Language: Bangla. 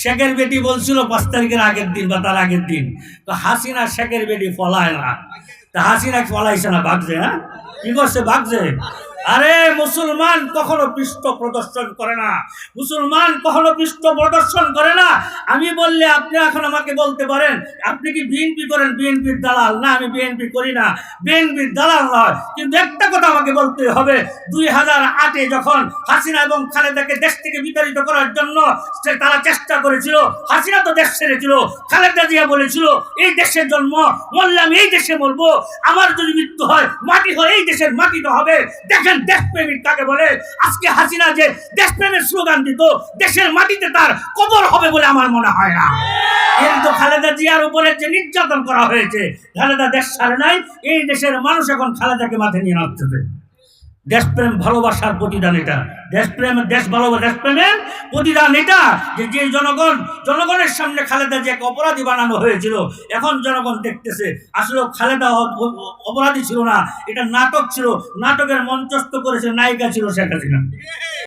শেখের বেটি বলছিল 5 তারিখের আগের দিন বা তার আগের দিন, তো হাসিনা শেখের বেটি ফলায় না, তা হাসিনা ফলাইছে না, ভাগছে। হ্যাঁ, কি করছে? ভাগছে। আরে মুসলমান কখনো পৃষ্ঠ প্রদর্শন করে না, মুসলমান কখনো পৃষ্ঠ প্রদর্শন করে না। আমি বললে আপনি এখন আমাকে বলতে পারেন আপনি কি বিএনপি করেন? বিএনপির দালাল না, আমি বিএনপি করি না, বিএনপির দালাল নয়। কিন্তু একটা কথা আমাকে বলতে হবে, 2008-এ যখন হাসিনা এবং খালেদাকে দেশ থেকে বিতাড়িত করার জন্য তারা চেষ্টা করেছিল, হাসিনা তো দেশ ছেড়েছিল, খালেদা জিয়া বলেছিল এই দেশের জন্ম, মরলাম এই দেশে মরবো, আমার যদি মৃত্যু হয় মাটি হয় এই দেশের মাটিতে হবে। দেখেন দেশপ্রেমিক কাকে বলে। আজকে হাসিনা যে দেশপ্রেমের স্লোগান দিত, দেশের মাটিতে তার কবর হবে বলে আমার মনে হয় না। কিন্তু খালেদা জিয়ার উপরে যে নির্যাতন করা হয়েছে, খালেদা দেশ ছাড়ে নাই, এই দেশের মানুষ এখন খালেদাকে মাথায় নিয়ে নাচতেছে। দেশপ্রেম ভালোবাসার প্রতিদান এটা, দেশপ্রেম, দেশ ভালোবাসা, দেশপ্রেমের প্রতিদান এটা। যে জনগণের সামনে খালেদা যে এক অপরাধী বানানো হয়েছিল, এখন জনগণ দেখতেছে আসলে খালেদা অপরাধী ছিল না, এটা নাটক ছিল, নাটকের মঞ্চস্থ করেছে, নায়িকা ছিল শেখ হাসিনা।